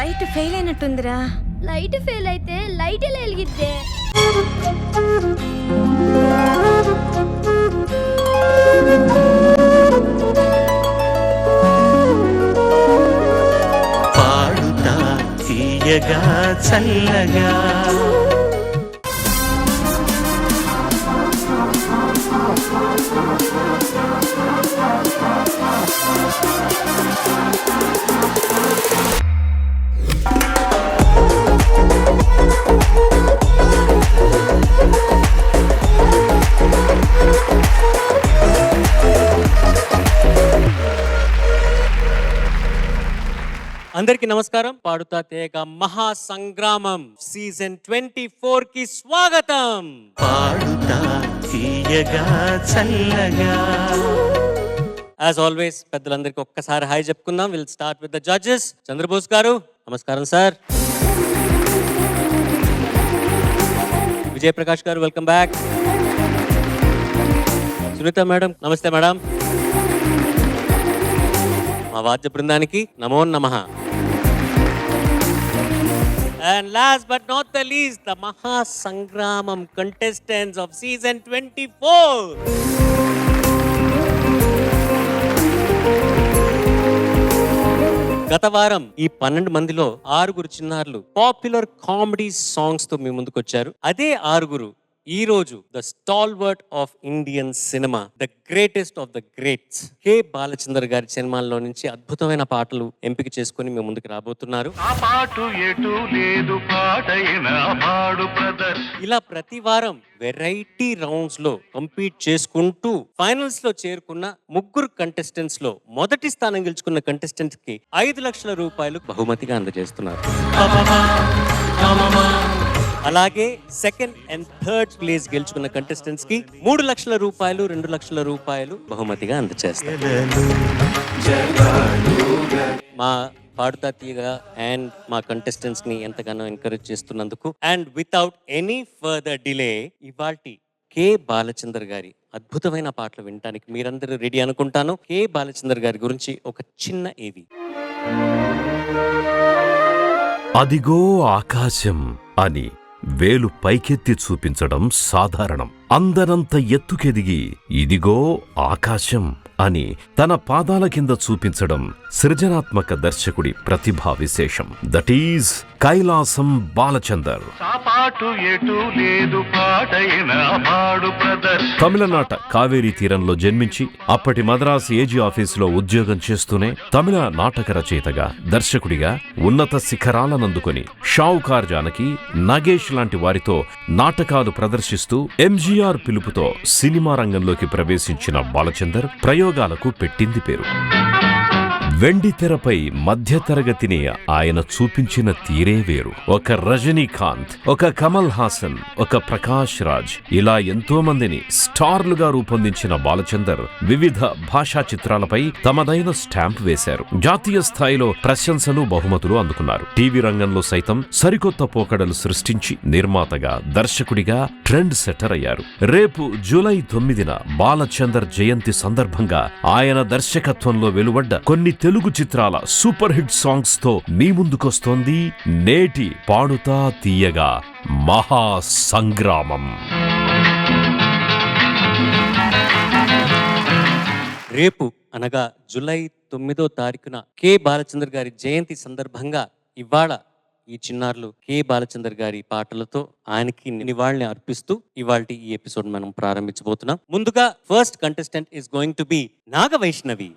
Light fail అయినట్టుందిరా. Light fail అయితే light ఎలా వెలిగిద్దే? పాడుతా తీయగా చల్లగా అందరికీ నమస్కారం. పాడుతా తేగ మహా సంగ్రామం సీజన్ 24 కి స్వాగతం. పాడుతా తీయగా చల్లగా. యాజ్ ఆల్వేస్ పెద్దలందరికీ ఒక్కసారి హాయ్ చెప్పుకుందాం. Will start with the judges. Chandrabose గారు నమస్కారం సార్. విజయ్ ప్రకాష్ గారు వెల్కమ్ బ్యాక్. సునీత మేడం నమస్తే మేడం. మా వాద్య బృందానికి నమో నమః. And last but not the least, the Maha Sangramam contestants of season 24. గత వారం ఈ 12 మందిలో 6 చిన్నారులు పాపులర్ కామెడీ సాంగ్స్ తో మీ ముందుకు వచ్చారు. అదే 6 ఈ రోజు the stalwart of Indian cinema, the greatest of the greats K Balachander గారి సినిమాల్లో నుంచి అద్భుతమైన పాటలు ఎంపిక చేసుకుని మీ ముందుకు రాబోతున్నారు. ఇలా ప్రతి వారం వెరైటీ రౌండ్స్ లో కంపీట్ చేసుకుంటూ ఫైనల్స్ లో చేరుకున్న 3 కంటెస్టెంట్స్ లో మొదటి స్థానం గెలుచుకున్న కంటెస్టెంట్స్ కి 5 లక్షల రూపాయలు బహుమతిగా అందజేస్తున్నారు. అలాగే సెకండ్ అండ్ థర్డ్ ప్లేస్ గెలుచుకున్న కంటెస్టెంట్స్ కి 3 లక్షల రూపాయలు 2 లక్షల రూపాయలు బహుమతిగా అందజేస్తారు. మా పాడుతా తీయగా అండ్ మా కంటెస్టెంట్స్ ని ఎంతగానో ఎంకరేజ్ చేస్తున్నందుకు and without any further delay ఇవాల్టి కె బాలచందర్ గారి అద్భుతమైన పాటలు వినడానికి మీరందరూ రెడీ అనుకుంటాను. కె బాలచందర్ గారి గురించి ఒక చిన్న ఏవి. అదిగో ఆకాశం అని వేలు పైకెత్తి చూపించడం సాధారణం. అందరంత ఎత్తుకెదిగి ఇదిగో ఆకాశం అని తన పాదాల కింద చూపించడం సృజనాత్మక దర్శకుడి ప్రతిభా విశేషం. That is Kailasam Balachander. తమిళనాట కావేరీ తీరంలో జన్మించి అప్పటి మద్రాసు ఏజీ ఆఫీసులో ఉద్యోగం చేస్తూనే తమిళ నాటక రచయితగా, దర్శకుడిగా ఉన్నత శిఖరాలనందుకొని షావుకార్ జానకి, నాగేష్ లాంటి వారితో నాటకాలు ప్రదర్శిస్తూ ఎంజీఆర్ పిలుపుతో సినిమా రంగంలోకి ప్రవేశించిన బాలచందర్ ప్రయోగాలకు పెట్టింది పేరు. వెండి తెరపై మధ్యతరగతిని ఆయన చూపించిన తీరే వేరు. ఒక రజనీకాంత్, ఒక కమల్ హాసన్, ఒక ప్రకాష్ రాజ్, ఇలా ఎంతో మందిని స్టార్లుగా రూపొందించిన బాలచందర్ వివిధ భాషా చిత్రాలపై తమదైన స్టాంప్ వేశారు. జాతీయ స్థాయిలో ప్రశంసలు, బహుమతులు అందుకున్నారు. టీవీ రంగంలో సైతం సరికొత్త పోకడలు సృష్టించి నిర్మాతగా, దర్శకుడిగా ట్రెండ్ సెట్టర్ అయ్యారు. రేపు జూలై 9న బాలచందర్ జయంతి సందర్భంగా ఆయన దర్శకత్వంలో వెలువడ్డ కొన్ని తెలుగు చిత్రాల సూపర్ హిట్ సాంగ్స్ తో మీ ముందుకొస్తోంది నేటి పాడుతా తీయగా మహా సంగ్రామం. రేపు అనగా జూలై 9వ తారీఖున కె బాలచందర్ గారి జయంతి సందర్భంగా ఇవాళ ఈ చిన్నారులు కె బాలచందర్ గారి పాటలతో ఆయనకి నివాళిని అర్పిస్తూ ఇవాల్టి ఈ ఎపిసోడ్ మనం ప్రారంభించబోతున్నాం. ముందుగా first contestant is going to be Naga Vaishnavi.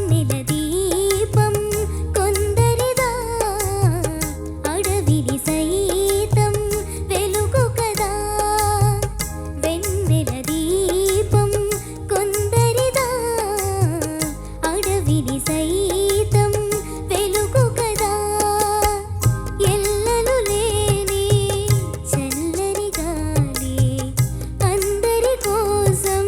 వెన్నెల దీపం కొందరిదా అడవిని సైతం వెలుగు కదా వెన్నెల దీపం కొందరిదా అడవిని సైతం వెలుగు కదా ఎల్లలు లేని చల్లని గాలి అందరి కోసం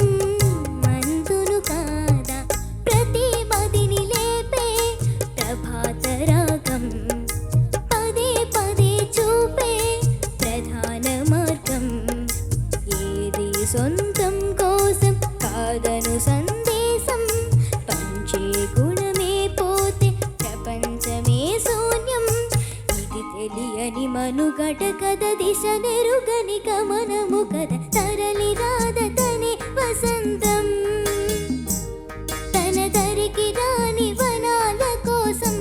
మందును కాదా ప్రతి మదిని లేపే ప్రభాత రాగం పదే పదే చూపే ప్రధాన మార్గం ఏది సొంతం కోసం కాదను సందేశం పంచే గుణమే పోతే ప్రపంచమే శూన్యం ఇది తెలియని మనుగడ కథ దిశ నెరుగని గమనము కథ తరలి రాదతనే వసంతం తన దరికి రాని వనాల కోసం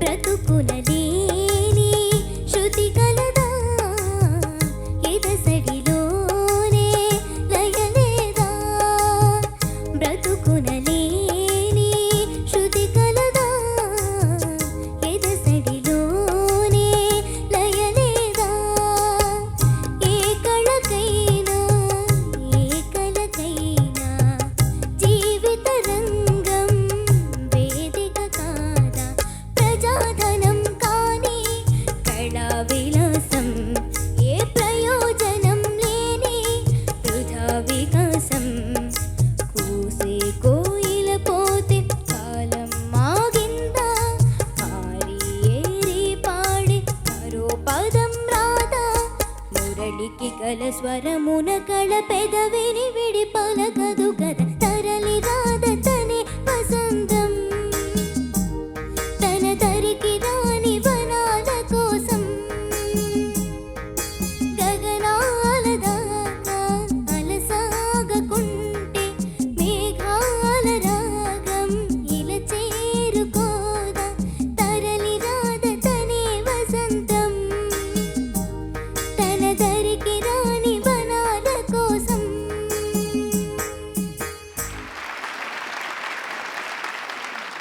బ్రతుకునలేని శృతి కలదా ఎదసడిలోనే లయలేదా బ్రతుకునలేని శృతి కలదా ఎదసడిలోనే లయలేదా ఏ కళకైనా ఏ కలకైనా జీవిత రంగం వేదిక కాదా ప్రజాధనం కాని కళా విలాసం ఏ ప్రయోజనం లేని వృధా వికాసం కూసే కోయిల పోతే కాలం మాగిందా ఆరి ఏరి పాడే మరో పదం రాదా మురళికి గల స్వరమున కళ పెదవిని విడి పలకదు కదా తరలి రాదతనే వసంతం తన దరికి రాని వనాల కోసం గగనాల దాకా అలసాగకుంటే మేఘాల రాగం ఇలా చేరుకోదా తరలి రాదతనే వసంతం తన దరికి రాని వనాల కోసం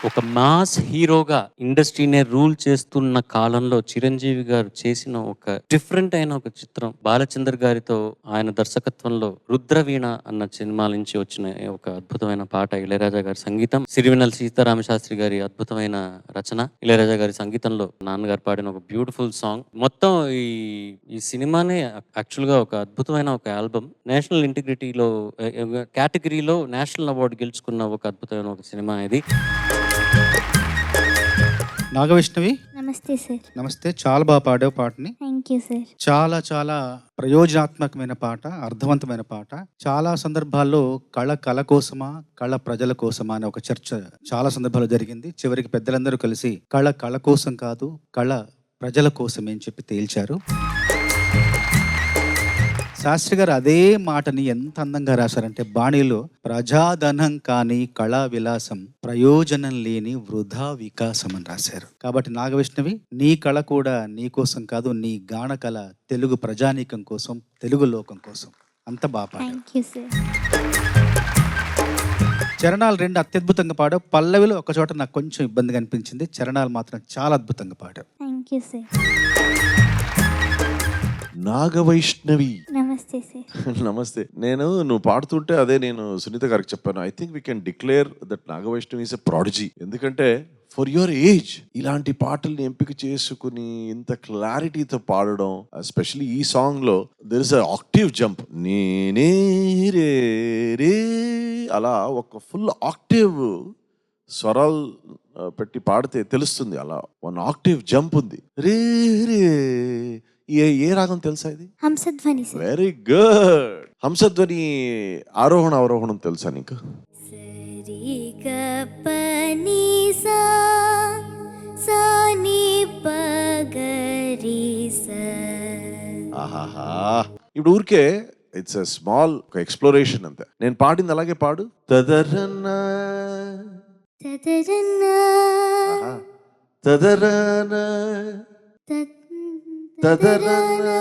ఒక మాస్ హీరోగా ఇండస్ట్రీనే రూల్ చేస్తున్న కాలంలో చిరంజీవి గారు చేసిన ఒక డిఫరెంట్ అయిన ఒక చిత్రం బాలచందర్ గారితో ఆయన దర్శకత్వంలో రుద్రవీణ అన్న సినిమాల నుంచి వచ్చిన ఒక అద్భుతమైన పాట ఇళయరాజా గారి సంగీతం సిరివెన్నెల సీతారామ శాస్త్రి గారి అద్భుతమైన రచన ఇళయరాజా గారి సంగీతంలో నాన్నగారు పాడిన ఒక బ్యూటిఫుల్ సాంగ్ మొత్తం ఈ సినిమానే యాక్చువల్ గా ఒక అద్భుతమైన ఒక ఆల్బమ్ నేషనల్ ఇంటిగ్రిటీలో కేటగిరీలో నేషనల్ అవార్డు గెలుచుకున్న ఒక అద్భుతమైన ఒక సినిమా ఇది. నాగవైష్ణవి నమస్తే సార్. నమస్తే. చాలా బాగా పాడావు పాటని. Thank you sir. చాలా చాలా ప్రయోజనాత్మకమైన పాట, అర్థవంతమైన పాట. చాలా సందర్భాల్లో కళ కోసమా కళ ప్రజల కోసమా అనే ఒక చర్చ చాలా సందర్భాల్లో జరిగింది. చివరికి పెద్దలందరూ కలిసి కళ కోసం కాదు కళ ప్రజల కోసమే అని చెప్పి తేల్చారు. శాస్త్రి గారు అదే మాటని ఎంత అందంగా రాశారంటే బాణీలో ప్రజాధనం కాని కళా విలాసం ప్రయోజనం లేని వృధా వికాసం అని రాశారు. కాబట్టి నాగవైష్ణవి నీ కళ కూడా నీ కోసం కాదు, నీ గాన కళ తెలుగు ప్రజానీకం కోసం, తెలుగు లోకం కోసం. అంత బాగా పాడారు. Thank you sir. చరణాలు 2 అత్యద్భుతంగా పాడావు. పల్లవిలో ఒక చోట నాకు కొంచెం ఇబ్బందిగా అనిపించింది. చరణాలు మాత్రం చాలా అద్భుతంగా పాడావు. Thank you sir. నాగవైష్ణవి నమస్తే సార్. నమస్తే. నువ్వు పాడుతుంటే అదే నేను సునీత గారికి చెప్పాను. I think we can declare that Nagavaishnavi is a prodigy. ఎందుకంటే ఫర్ యువర్ ఏజ్ ఇలాంటి పాటల్ని ఎంపిక చేసుకుని ఇంత క్లారిటీతో పాడడం, ఎస్పెషల్లీ ఈ సాంగ్ లో there is a active jump. నేనే రే రే అలా ఒక ఫుల్ ఆక్టివ్ స్వరాలు పెట్టి పాడితే తెలుస్తుంది. అలా 1 ఆక్టివ్ జంప్ ఉంది. రే రే ఏ రాగం తెలుసా ఇది? హంసధ్వని. Very good. హంసధ్వని ఆరోహణ అవరోహణం తెలుసా నీకు? సరి గ ప ని సా ఇప్పుడు ఊరికే ఇట్స్ ఎ స్మాల్ ఎక్స్ప్లోరేషన్ అంతే. నేను పాడింది అలాగే పాడు. తదరన్నా తదరన్నా తదరనా తదరనా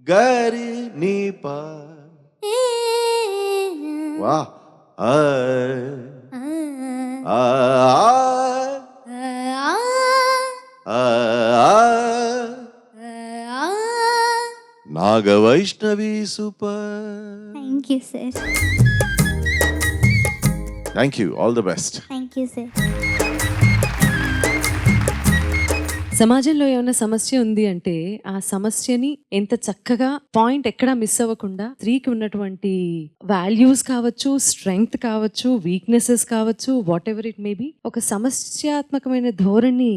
గరి నీ పా వా Naga Vaishnavi super. Thank you sir. Thank you, all the best. Thank you sir. సమాజంలో ఏమైనా సమస్య ఉంది అంటే ఆ సమస్యని ఎంత చక్కగా పాయింట్ ఎక్కడా మిస్ అవ్వకుండా స్త్రీకి ఉన్నటువంటి వాల్యూస్ కావచ్చు, స్ట్రెంగ్త్ కావచ్చు, వీక్నెసెస్ కావచ్చు, what ever it may be, ఒక సమస్యాత్మకమైన ధోరణి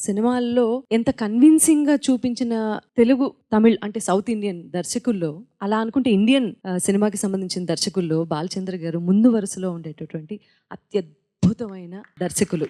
సినిమాల్లో ఎంత కన్విన్సింగ్ గా చూపించిన తెలుగు, తమిళ్ అంటే సౌత్ ఇండియన్ దర్శకుల్లో, అలా అనుకుంటే ఇండియన్ సినిమాకి సంబంధించిన దర్శకుల్లో బాలచంద్ర గారు ముందు వరుసలో ఉండేటటువంటి అత్యద్భుతమైన దర్శకులు.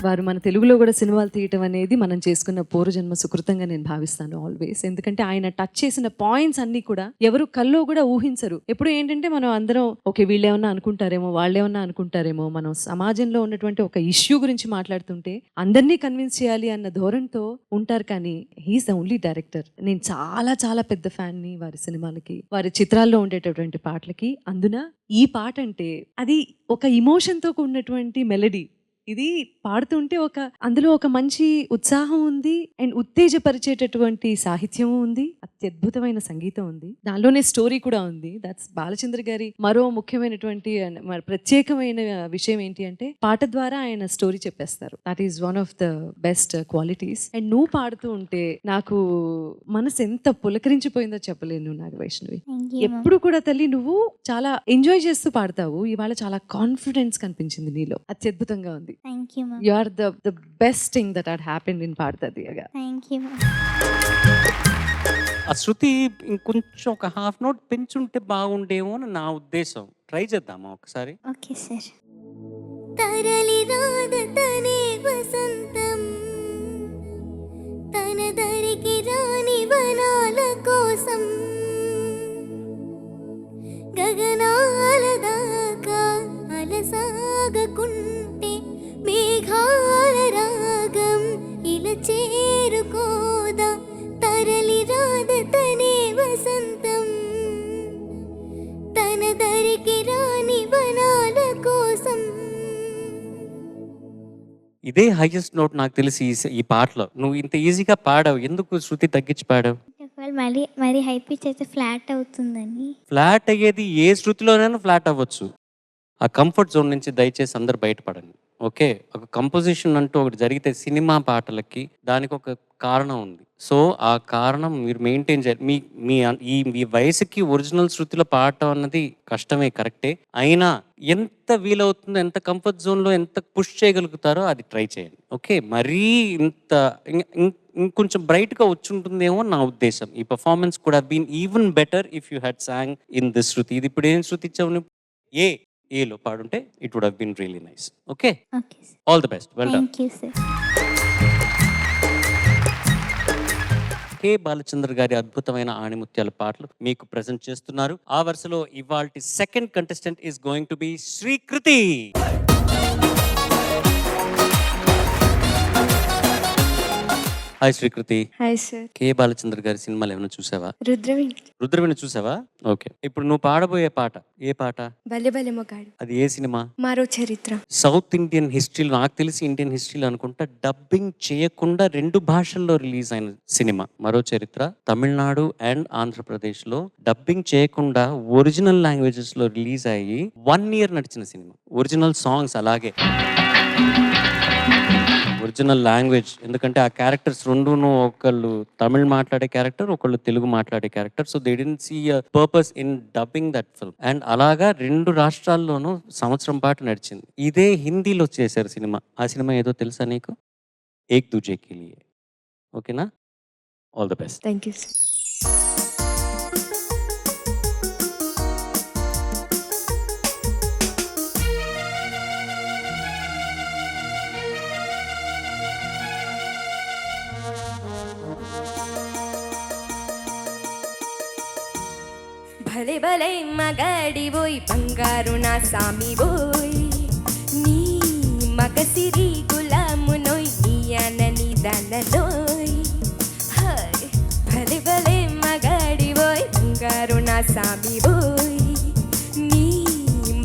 వారు మన తెలుగులో కూడా సినిమాలు తీయటం అనేది మనం చేసుకున్న పూర్వజన్మ సుకృతంగా నేను భావిస్తాను ఆల్వేస్. ఎందుకంటే ఆయన టచ్ చేసిన పాయింట్స్ అన్ని కూడా ఎవరు కల్లో కూడా ఊహించరు. ఎప్పుడు ఏంటంటే మనం అందరం ఓకే వీళ్ళేమన్నా అనుకుంటారేమో, వాళ్ళేమన్నా అనుకుంటారేమో, మనం సమాజంలో ఉన్నటువంటి ఒక ఇష్యూ గురించి మాట్లాడుతుంటే అందరినీ కన్విన్స్ చేయాలి అన్న ధోరణితో ఉంటారు. కానీ హీఈస్ ద ఓన్లీ డైరెక్టర్. నేను చాలా చాలా పెద్ద ఫ్యాన్ని వారి సినిమాలకి, వారి చిత్రాల్లో ఉండేటటువంటి పాటలకి. అందున ఈ పాట అంటే అది ఒక ఇమోషన్తో కూడినటువంటి మెలడీ. ఇది పాడుతుంటే అందులో ఒక మంచి ఉత్సాహం ఉంది అండ్ ఉత్తేజపరిచేటటువంటి సాహిత్యం ఉంది, అత్యద్భుతమైన సంగీతం ఉంది, దానిలోనే స్టోరీ కూడా ఉంది. దట్స్ బాలచంద్ర గారి మరో ముఖ్యమైనటువంటి ప్రత్యేకమైన విషయం ఏంటి అంటే పాట ద్వారా ఆయన స్టోరీ చెప్పేస్తారు. That is one of the best qualities. And నువ్వు పాడుతూ ఉంటే నాకు మనసు ఎంత పులకరించిపోయిందో చెప్పలేను నాగవైష్ణవి. ఎప్పుడు కూడా తల్లి నువ్వు చాలా ఎంజాయ్ చేస్తూ పాడతావు. ఇవాళ చాలా కాన్ఫిడెన్స్ కనిపించింది నీలో, అత్యద్భుతంగా ఉంది. Thank you ma'am. You are the best thing that had happened in Paardadiyaga. Thank you ma'am. ఆ శృతి ఇంకొంచెం ఒక హాఫ్ నోట్ పెంచుంటే బాగుండేమో అని నా ఉద్దేశం. ట్రై చేద్దామా ఒకసారి? Okay sir. తరలి రాద తనే వసంతం, తన దరికి రాని వనాల కోసం, గగనాల దాకా అలసాగకుంటే మేఘాల రాగం ఇలా చేరుకోదా, తరలి రాద తనే వసంతం, తన దరికి రాని వనాల కోసం. ఇదే హైయెస్ట్ నోట్ నాకు తెలిసి ఈ పాటలో. నువ్వు ఇంత ఈజీగా పాడావు, ఎందుకు శృతి తగ్గించి పాడావు? మరి హై పిచ్ అయితే ఫ్లాట్ అవుతుందని. ఫ్లాట్ అయ్యేది ఏ శృతిలోనైనా ఫ్లాట్ అవ్వచ్చు. ఆ కంఫర్ట్ జోన్ నుంచి దయచేసి అందరు బయటపడండి. ఓకే, ఒక కంపోజిషన్ అంటూ ఒకటి జరిగితే సినిమా పాటలకి దానికి ఒక కారణం ఉంది. సో ఆ కారణం మీరు మెయింటైన్ చేయాలి. మీ వయసుకి ఒరిజినల్ శృతిలో పాడటం అన్నది కష్టమే, కరెక్టే. అయినా ఎంత వీలవుతుందో, ఎంత కంఫర్ట్ జోన్లో ఎంత పుష్ చేయగలుగుతారో అది ట్రై చేయండి. ఓకే, మరీ ఇంకొంచెం బ్రైట్గా వచ్చి ఉంటుందేమో నా ఉద్దేశం. ఈ performance could have been even better if you had sung in this shruti. ఇది ఇప్పుడు ఏం శృతి ఇచ్చావు? ఏలో పాడుంటే it would have been really nice. Okay, all the best, well done. Thank you sir. K Balachandra గారి అద్భుతమైన ఆణిముత్యాల పాటలు మీకు ప్రెజెంట్ చేస్తున్నారు. ఆ వరుసలో ఇవాల్టి second contestant is going to be Srikriti. Hi Srikriti. Hi sir. K Balachandra గారి సినిమాలు ఏమైనా చూసావా? రుద్రవీణ చూసావా? ఓకే, ఇప్పుడు నువ్వు పాడబోయే పాట ఏ పాట? బలె బలె మొగాడు. అది ఏ సినిమా? మరో చరిత్ర. సౌత్ ఇండియన్ హిస్టరీలో, నాకు తెలిసి ఇండియన్ హిస్టరీలో అనుకుంటా, డబ్బింగ్ చేయకుండా 2 భాషల్లో రిలీజ్ అయిన సినిమా మరో చరిత్ర. తమిళనాడు అండ్ ఆంధ్రప్రదేశ్ లో డబ్బింగ్ చేయకుండా ఒరిజినల్ లాంగ్వేజెస్ లో రిలీజ్ అయ్యి 1 year నడిచిన సినిమా. ఒరిజినల్ సాంగ్స్ అలాగే, ఒరిజినల్ లాంగ్వేజ్. ఎందుకంటే ఆ క్యారెక్టర్స్ రెండును, ఒకళ్ళు తమిళ్ మాట్లాడే క్యారెక్టర్, ఒకళ్ళు తెలుగు మాట్లాడే character. So they didn't see a purpose in dubbing that film. And అలాగా 2 రాష్ట్రాల్లోనూ సంవత్సరం పాటు నడిచింది. ఇదే హిందీలో చేశారు సినిమా. ఆ సినిమా ఏదో తెలుసా నీకు? ఏక్ దూజే కే లియే. ఓకేనా? All the best. Thank you sir. భలే భలే మగాడివోయ్ బంగారు నా సామివోయ్ నీ మగసిరి గులామునోయ్ నీయనని దననోయ్ హాయ్ భలే భలే మగాడివోయ్ బంగారు నా సామివోయ్ నీ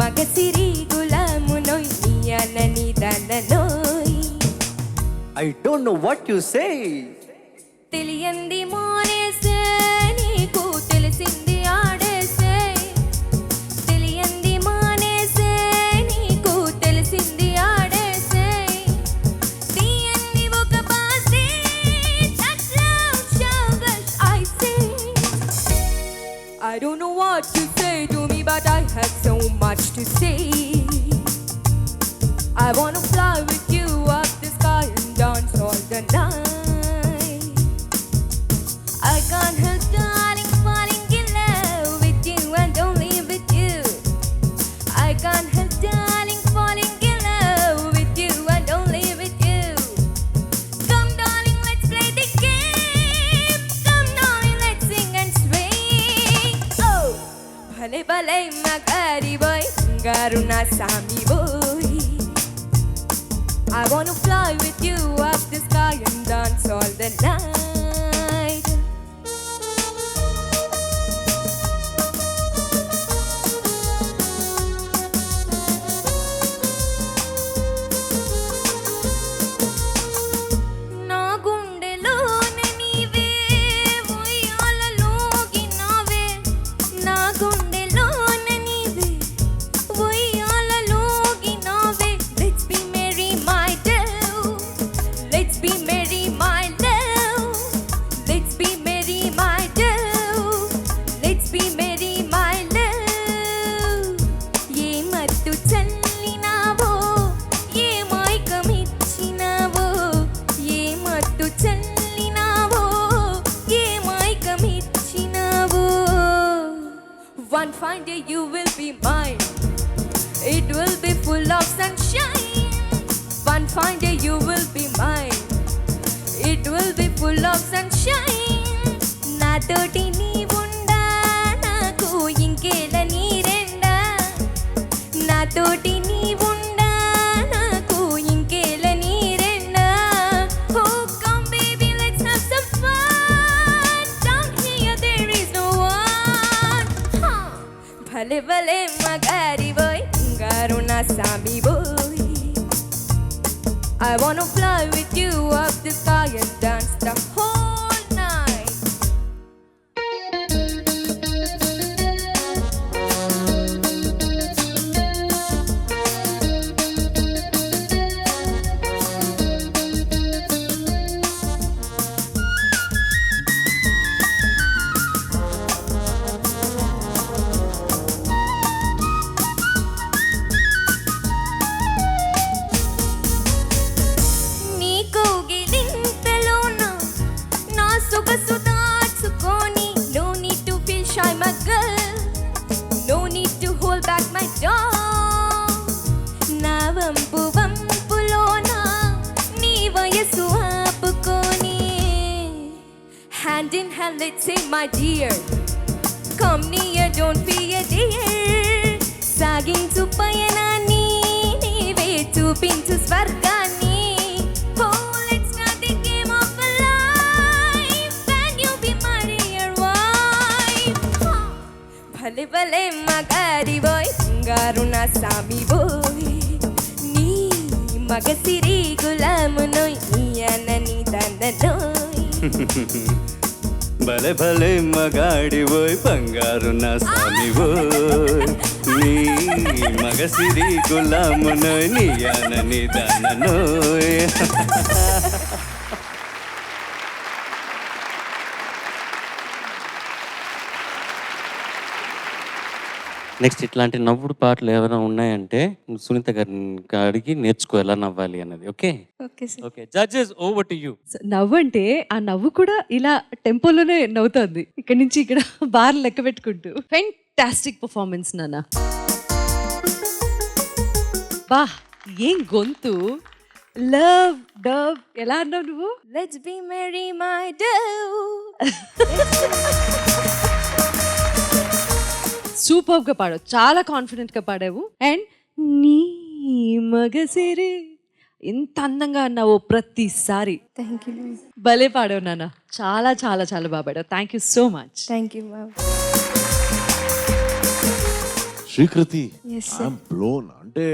మగసిరి గులామునోయ్ నీయనని దననోయ్ I don't know what you say. తెలియంది మోనేసే నీకు తెలిసింది ఆడేసే తెలియంది మానేసే నీకు తెలిసింది ఆడేసే తీయంది ఒక బాసే that's love showers I say I don't know what to say to me but I have so much to say I wanna fly with you up the sky and dance all the night I can't help darling falling in love with you and only with you I can't help darling falling in love with you and only with you Come darling let's play the game Come darling let's sing and swing Oh భలే భలే మగారి boy బంగారు నా సామి boy I wanna fly with you up the sky and dance all the night నా గుండెలోన నీవే ఉయ్యాలలోగినావే నా గుండెలోన నీవే ఉయ్యాలలోగినావే Let's be merry my love Let's be merry my love Let's be merry my love Let's be merry my love ఏ మత్తు చల్లినావో ఏ మైకమిచ్చినావో ఏ మత్తు చల్లినావో ఏ మైకమిచ్చినావో One fine day you will be mine It will be full of sunshine One fine day you will be mine It will be full of sunshine నాతోటి నీవుండా నాకు ఇంకేల నీరెండా నాతోటి నీవుండా నాకు ఇంకేల నీరెండా Oh come baby let's have some fun Down here there is no one huh. భలే భలే మగారి boy బంగారు నా సామి boy I wanna fly with you up the sky and dance the whole night నీ కౌగిలింతలోన నా సొగసు దాచుకొని No need to feel shy my girl No need to hold back my dog నా వంపు వంపులోన నీ వయసు ఆపుకొని Hand in hand let's say my dear Come near don't fear dear సాగించు పయనాన్ని నీవే చూపించు స్వర్గాన్ని Oh let's start the game of life and you be my dear wife భలే భలే మగారి boy బంగారు నా సామి boy నీ మగసిరి గులామునోయ్ నీయనని దననోయ్ భలే భలే మగాడివోయ్ బంగారు నా సామివోయ్ నీ మగసిరి గులామునోయ్ నీయనని దననోయ్ నెక్స్ట్ ఇట్లాంటి నవ్వుడు పాటలు ఏమైనా ఉన్నాయంటే సునీత గారిని అడిగి నేర్చుకో ఎలా నవ్వాలి అన్నది. Okay okay sir. Okay judges over to you. నవ్వు అంటే ఆ నవ్వు కూడా ఇలా టెంపోలోనే నవ్వుతోంది, ఇక్కడ నుంచి ఇక్కడ బార్ లెక్క పెట్టుకుంటూ. ఫెంటాస్టిక్ పర్ఫార్మెన్స్ నాన్న. బా ఏం గొంతు, లవ్ డవ్ ఎలా అన్నావు నువ్వు? Let's be merry my dove super గా పాడావు, చాలా కాన్ఫిడెంట్ గా పాడావు. అండ్ నీ మగసిరి ఎంత అందంగా అన్నావో ప్రతిసారి. Thank you ma'am. భలే పాడావు నాన్న, చాలా చాలా చాలా బాగా పాడావు. Thank you so much. Thank you ma'am. Srikriti Yes, sir. I'm blown. అంటే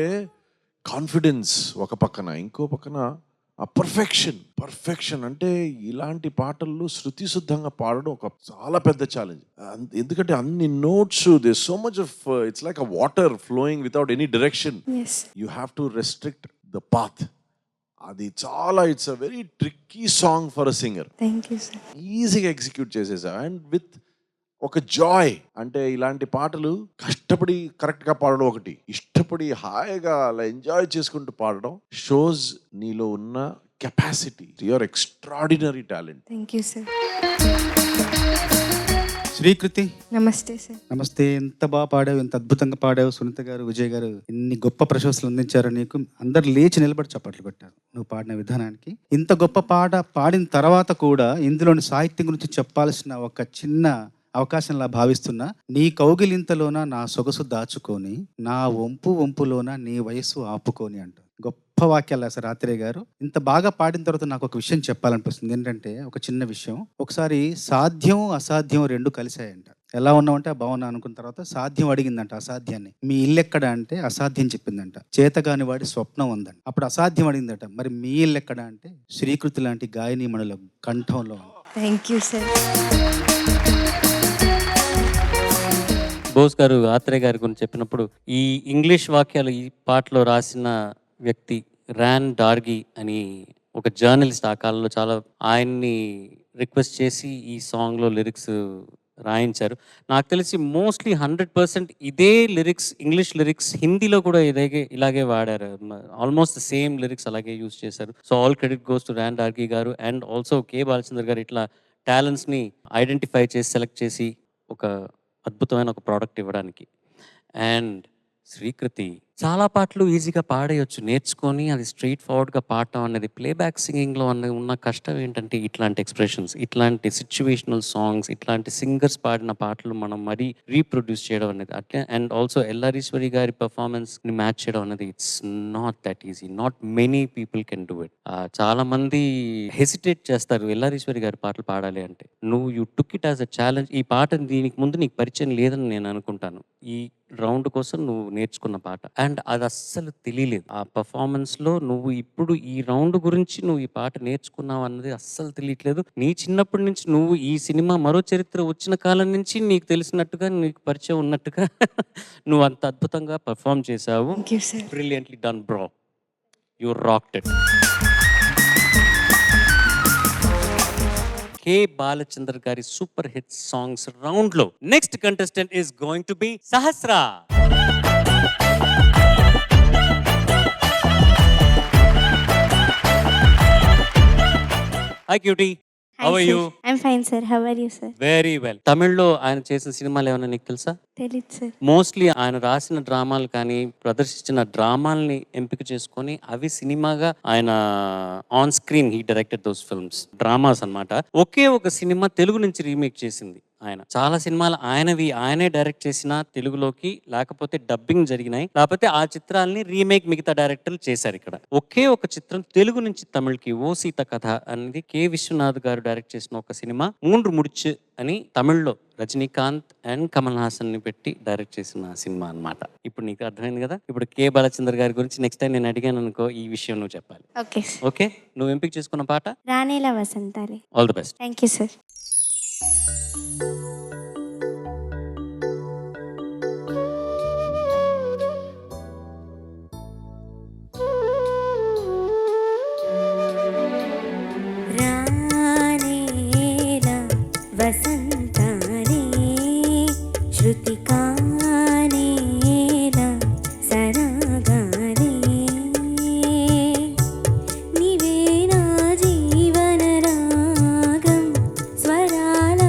కాన్ఫిడెన్స్ ఒక పక్కన, ఇంకో పక్కన ఆ పర్ఫెక్షన్ అంటే ఇలాంటి పాటల్లో శృతి శుద్ధంగా పాడడం ఒక చాలా పెద్ద ఛాలెంజ్. ఎందుకంటే అన్ని notes, they so much of, it's like a water flowing without any direction. Yes. You have to restrict the path. అది చాలా, it's a very tricky song for a singer. Thank you sir. ఈజీగా execute చేసేసా and with ఒక Joy. అంటే ఇలాంటి పాటలు కష్టపడి కరెక్ట్గా పాడడం ఒకటి, ఇష్టపడి హాయిగా అలా ఎంజాయ్ చేసుకుంటూ పాడడం షోస్ నీలో ఉన్న capacity, your extraordinary talent. Thank you sir. Srikriti నమస్తే సార్. నమస్తే. ఎంత బాగా పాడావు, ఎంత అద్భుతంగా పాడావు. సునీత గారు, విజయ్ గారు ఎన్ని గొప్ప ప్రశంసలు అందించారు నీకు. అందరు లేచి నిలబడి చప్పట్లు పెట్టారు నువ్వు పాడిన విధానానికి. ఇంత గొప్ప పాట పాడిన తర్వాత కూడా ఇందులోని సాహిత్యం గురించి చెప్పాల్సిన ఒక చిన్న అవకాశంలా భావిస్తున్నా. నీ కౌగిలింతలోన నా సొగసు దాచుకొని, నా వంపులోన నీ వయస్సు ఆపుకొని అంట. గొప్ప వాక్యాలు రాశారు ఆత్రేయ గారు. ఇంత బాగా పాడిన తర్వాత నాకు ఒక విషయం చెప్పాలనిపిస్తుంది. ఏంటంటే ఒక చిన్న విషయం. ఒకసారి సాధ్యం అసాధ్యం రెండు కలిసాయంట. ఎలా ఉన్నామంటే బాగున్నా అనుకున్న తర్వాత సాధ్యం అడిగిందంట అసాధ్యాన్ని, మీ ఇల్లు ఎక్కడ అంటే అసాధ్యం చెప్పిందంట. చేతగాని వాడి స్వప్నం ఉందంట. అప్పుడు అసాధ్యం అడిగిందట, మరి మీ ఇల్లు ఎక్కడ అంటే శ్రీకృతి లాంటి గాయనీమణుల కంఠంలో. Thank you sir. బోస్ గారు ఆత్రేయ గారి గురించి చెప్పినప్పుడు ఈ ఇంగ్లీష్ వాక్యాలు ఈ పాటలో రాసిన వ్యక్తి ర్యాన్ డార్గి అని ఒక జర్నలిస్ట్. ఆ కాలంలో చాలా ఆయన్ని రిక్వెస్ట్ చేసి ఈ సాంగ్లో లిరిక్స్ రాయించారు. నాకు తెలిసి మోస్ట్లీ 100% ఇదే లిరిక్స్, ఇంగ్లీష్ లిరిక్స్ హిందీలో కూడా ఇలాగే వాడారు. ఆల్మోస్ట్ సేమ్ లిరిక్స్ అలాగే యూజ్ చేశారు. So all credit goes to ర్యాన్ డార్గి గారు అండ్ ఆల్సో కే బాలచందర్ గారు. ఇట్లా టాలెంట్స్ని ఐడెంటిఫై చేసి సెలెక్ట్ చేసి ఒక అద్భుతమైన ఒక ప్రోడక్ట్ ఇవ్వడానికి. అండ్ శ్రీకృతి చాలా పాటలు ఈజీగా పాడేయచ్చు నేర్చుకొని, అది స్ట్రైట్ ఫార్వర్డ్గా పాడటం అనేది. ప్లేబ్యాక్ సింగింగ్లో ఉన్న కష్టం ఏంటంటే ఇట్లాంటి ఎక్స్ప్రెషన్స్, ఇట్లాంటి సిచ్యువేషనల్ సాంగ్స్, ఇట్లాంటి సింగర్స్ పాడిన పాటలు మనం మరీ రీప్రొడ్యూస్ చేయడం అనేది అట్లే. అండ్ ఆల్సో ఎల్లారీశ్వరి గారి పర్ఫార్మెన్స్ని మ్యాచ్ చేయడం అనేది it's not that easy. Not many people can do it. చాలా మంది హెసిటేట్ చేస్తారు ఎల్లారీశ్వరి గారి పాటలు పాడాలి అంటే. నువ్వు you took it as a challenge. ఈ పాట దీనికి ముందు నీకు పరిచయం లేదని నేను అనుకుంటాను. ఈ రౌండ్ కోసం నువ్వు నేర్చుకున్న పాట అండ్ అది అస్సలు తెలియలేదు. ఆ పర్ఫార్మెన్స్లో నువ్వు ఇప్పుడు ఈ రౌండ్ గురించి నువ్వు ఈ పాట నేర్చుకున్నావు అన్నది అస్సలు తెలియట్లేదు. నీ చిన్నప్పటి నుంచి నువ్వు ఈ సినిమా మరో చరిత్ర వచ్చిన కాలం నుంచి నీకు తెలిసినట్టుగా, నీకు పరిచయం ఉన్నట్టుగా నువ్వు అంత అద్భుతంగా పర్ఫామ్ చేశావు. Thank you sir. Brilliantly done bro, you rocked it. K Balachander గారి సూపర్ హిట్ సాంగ్స్ రౌండ్ లో next contestant is going to be Sahasra. Hi cutie, how are you? I'm fine sir. How are you sir? Very well. తమిళ్లో ఆయన చేసిన సినిమాలు ఏమైనా నీకు తెలుసా? తెలీదు సార్. మోస్ట్లీ ఆయన రాసిన డ్రామాలు కానీ ప్రదర్శించిన డ్రామాల్ని ఎంపిక చేసుకొని అవి సినిమాగా ఆయన on screen he directed those films, dramas అన్నమాట. ఒకే ఒక సినిమా తెలుగు నుంచి రీమేక్ చేసింది ఆయన. చాలా సినిమాలు ఆయనే డైరెక్ట్ చేసిన తెలుగులోకి, లేకపోతే డబ్బింగ్ జరిగినాయి, లేకపోతే ఆ చిత్రాలని రీమేక్ మిగతా డైరెక్టర్లు చేశారు. ఇక్కడ ఒకే ఒక చిత్రం తెలుగు నుంచి తమిళ్కి, ఓ సీత కథ అనేది కె విశ్వనాథ్ గారు డైరెక్ట్ చేసిన ఒక సినిమా. మూండ్రు ముడిచు అని తమిళ్లో రజనీకాంత్ అండ్ కమల్ హాసన్ ని పెట్టి డైరెక్ట్ చేసిన సినిమా అన్నమాట. ఇప్పుడు నీకు అర్థమైంది కదా. ఇప్పుడు కే బాలచందర్ గారి గురించి నెక్స్ట్ టైం నేను అడిగాను అనుకో, ఈ విషయం నువ్వు చెప్పాలి. Okay sir. ఓకే, నువ్వు ఎంపిక చేసుకున్న పాట రాణేల వసంతాలే. All the best. Thank you sir. వసంతానే శృతికానేల సరాగానే నీవే నా జీవన రాగం స్వరాల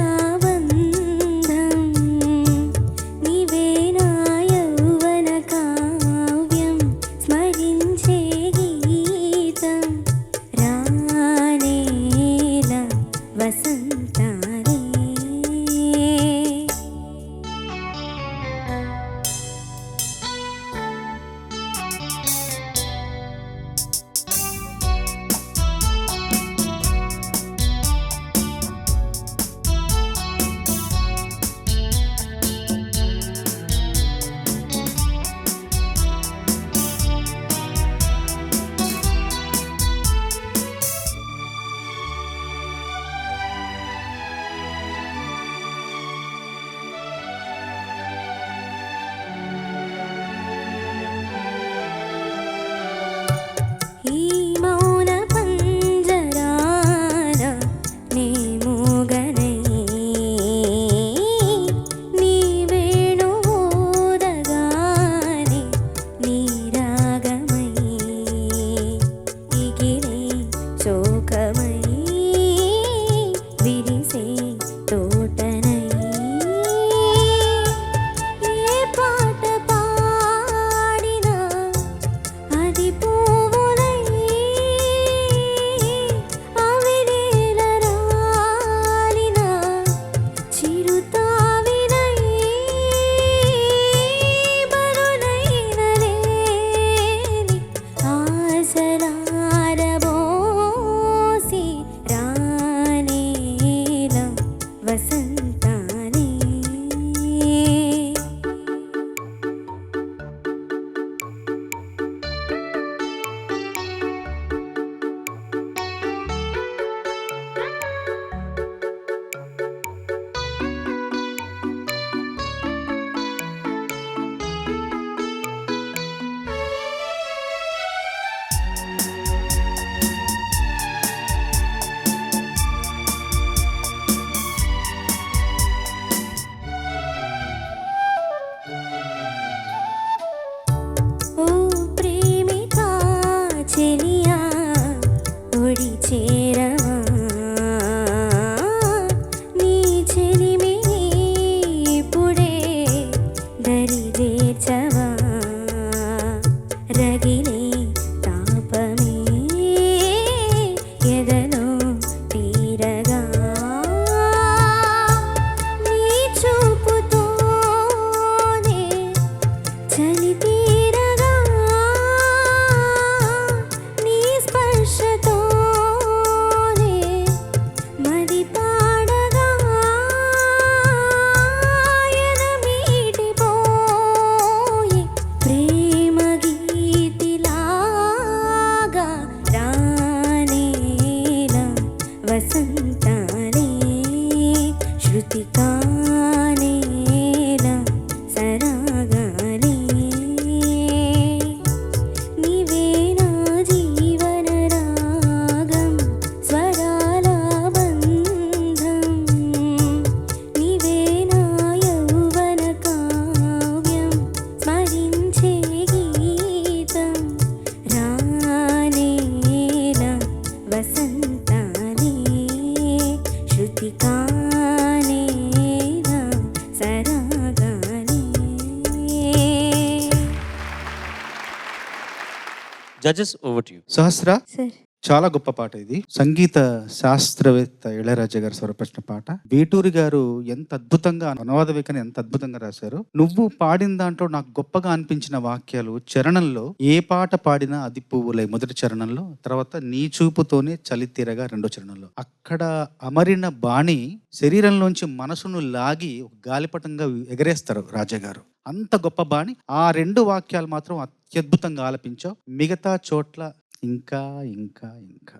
judges over to you. Sahasra, sir చాలా గొప్ప పాట ఇది. సంగీత శాస్త్రవేత్త ఇళయరాజా గారు స్వరపరిచిన పాట. వేటూరి గారు ఎంత అద్భుతంగా అనువాద వేకని ఎంత అద్భుతంగా రాశారు. నువ్వు పాడిన దాంట్లో నాకు గొప్పగా అనిపించిన వాక్యాలు, చరణంలో ఏ పాట పాడినా అది పువ్వులై మొదటి చరణంలో, తర్వాత నీ చూపుతోనే చలితీరగా రెండో చరణంలో. అక్కడ అమరిన బాణి శరీరంలోంచి మనసును లాగి ఒక గాలిపటంగా ఎగరేస్తారు రాజా గారు. అంత గొప్ప బాణి. ఆ రెండు వాక్యాలు మాత్రం అత్యద్భుతంగా ఆలపించావు. మిగతా చోట్ల ఇంకా ఇంకా ఇంకా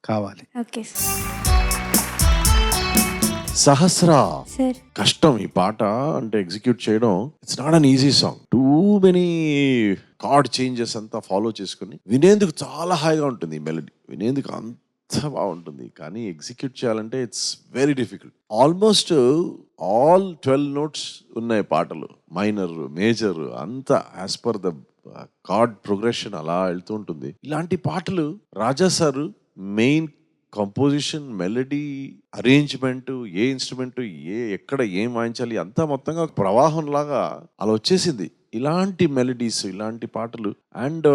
కావాలి. Okay Sahasra, sir. కష్టం ఈ పాట అంటే ఎగ్జిక్యూట్ చేయడం. It's not an easy song. Too many card changes అంతా ఫాలో చేసుకుని వినేందుకు చాలా హాయిగా ఉంటుంది. ఈ మెలడీ వినేందుకు అంత బాగుంటుంది, కానీ ఎగ్జిక్యూట్ చేయాలంటే it's very difficult. Almost all 12 notes ఉన్నాయి పాటలు, మైనర్ మేజర్ అంతా as per the chord progression అలా వెళ్తూ ఉంటుంది. ఇలాంటి పాటలు Raja sir main composition, melody, arrangement, ఏ ఇన్స్ట్రుమెంట్ ఎక్కడ ఏం వాయించాలి అంతా మొత్తంగా ప్రవాహం లాగా అలా వచ్చేసింది. ఇలాంటి మెలడీస్, ఇలాంటి పాటలు. అండ్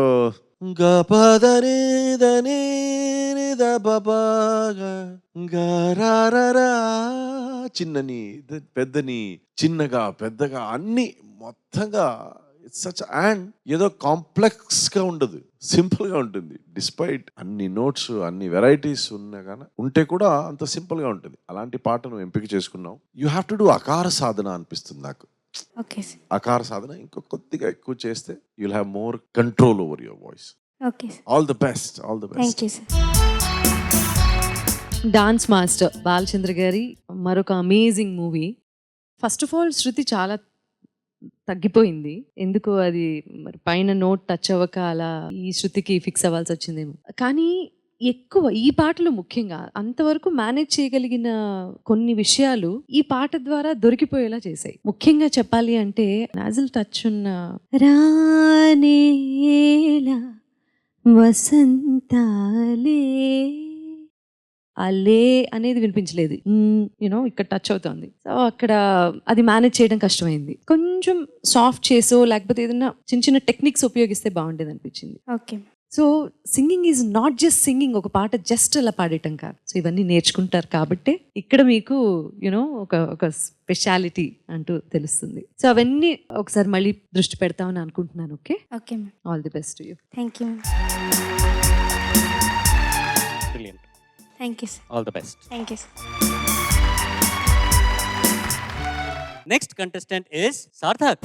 చిన్నని పెద్దని, చిన్నగా పెద్దగా అన్ని మొత్తంగా సచ్. అండ్ ఏదో కాంప్లెక్స్ గా ఉండదు, సింపుల్ గా ఉంటుంది. డిస్పైట్ అన్ని నోట్స్, అన్ని వెరైటీస్ ఉంటే కూడా అంత సింపుల్ గా ఉంటుంది. అలాంటి పాటను ఎంపిక చేసుకున్నాం. యూ హ్యావ్ టు డూ అకార సాధన అనిపిస్తుంది నాకు. Okay sir. అకార సాధన ఇంకో కొద్దిగా ఎక్కువ చేస్తే you'll have more control over your voice. Okay sir. All the best, all the best. Thank you sir. Dance master Balachandra గారి మరొక amazing movie. First of all శృతి చాలా తగ్గిపోయింది. ఎందుకు అది మరి పైన నోట్ టచ్ అవ్వక అలా ఈ శృతికి ఫిక్స్ అవ్వాల్సి వచ్చిందేమో. కానీ ఎక్కువ ఈ పాటలో ముఖ్యంగా అంతవరకు మేనేజ్ చేయగలిగిన కొన్ని విషయాలు ఈ పాట ద్వారా దొరికిపోయేలా చేశాయి. ముఖ్యంగా చెప్పాలి అంటే నాజల్ టచ్ ఉన్న రానేలా వసంతాలే, ఆ లే అనేది వినిపించలేదు. యూనో ఇక్కడ టచ్ అవుతుంది. సో అక్కడ అది మేనేజ్ చేయడం కష్టమైంది. కొంచెం సాఫ్ట్ చేసో లేకపోతే ఏదైనా చిన్న చిన్న టెక్నిక్స్ ఉపయోగిస్తే బాగుండేది అనిపించింది. Okay. So singing is not just singing, ఒక పాట జస్ట్ అలా పాడేయటం కాదు. సో ఇవన్నీ నేర్చుకుంటారు కాబట్టి ఇక్కడ మీకు యూనో ఒక స్పెషాలిటీ అంటూ తెలుస్తుంది. సో అవన్నీ ఒకసారి మళ్ళీ దృష్టి పెడతామని అనుకుంటున్నాను. Okay okay ma'am. All the best to you. Thank you ma'am. Brilliant. Thank you sir. All the best. Thank you sir. Next contestant is Sarthak.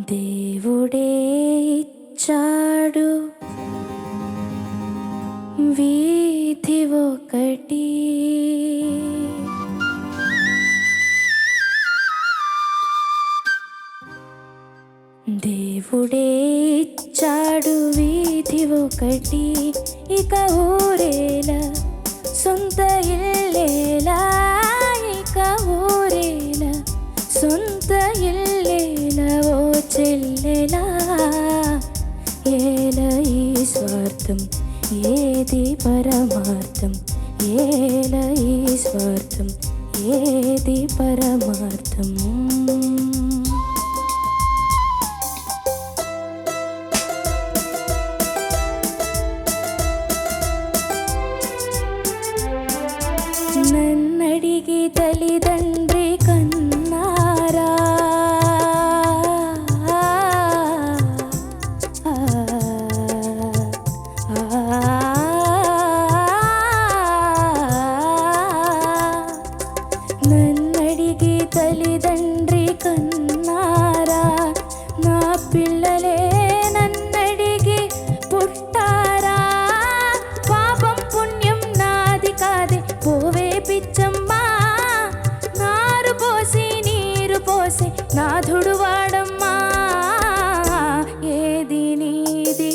దేవుడే ఇచ్చాడు వీధి ఒకటి, దేవుడే ఇచ్చాడు వీధి ఒకటి, ఇక ఊరేలా సొంత ఇల్లేలా, ఇక ఊరేలా సొంత ఇల్లేలా, ఓ చెల్లెలా ఏల ఈ స్వార్థం ఏది పరమార్థం, ఏల ఈ స్వార్థం ఏది పరమార్థం. నన్నడిగి తల్లిదండ్రి కన్నారా, నన్నడిగి తల్లిదండ్రి కన్నారా, నా పిల్లలే నన్నడిగి పుట్టారా, పాపం పుణ్యం నాది కాదే పోవే పిచ్చమ్మా, నారు పోసి నీరు పోసి నాథుడు వాడమ్మా, ఏది నీది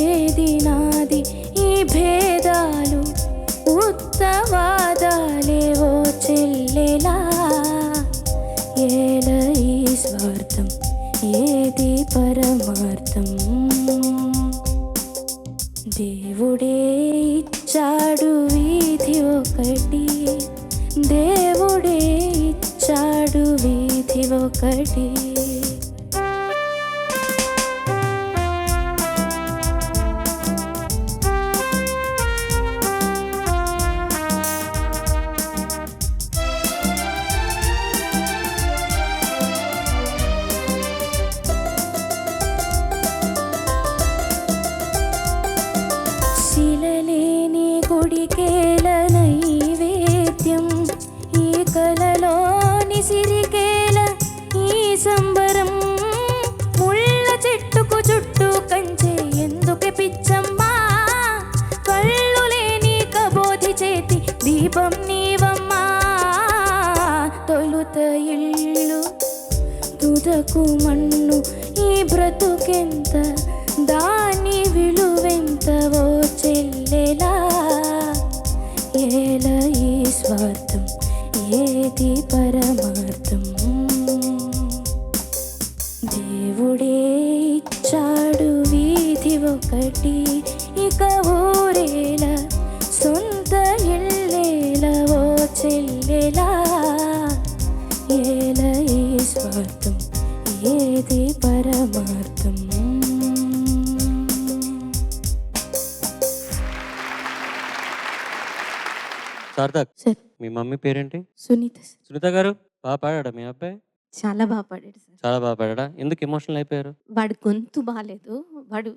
ఏది నాది ఈ భేదాలు ఉత్తవాదాలే, ఓ చెల్లెలా ఏల ఈ స్వార్థం ఏది పరమార్థం. బ్రతుకు మన్ను ఈ బ్రతుకెంత దాని విలువెంత ఓ చెల్లెలా ఏల ఈ స్వార్థం ఏది పరమార్థం దేవుడే ఇచ్చాడు వీధి ఒకటి ఇక ఊరేల సొంత ఇల్లేల ఓ చెల్లెలా ఏల ఈ స్వార్థం ఏది పరమార్థం. సార్థక్, సార్ మీ మమ్మీ పేరేంటి? సునీత సార్. సునీత గారు, బాగా పాడాడా మీ అబ్బాయి? చాలా బాగా పాడాడు సార్. చాలా బాగా పాడాడా? ఎందుకు ఎమోషనల్ అయిపోయారు? వాడు గొంతు బాగాలేదు. వాడు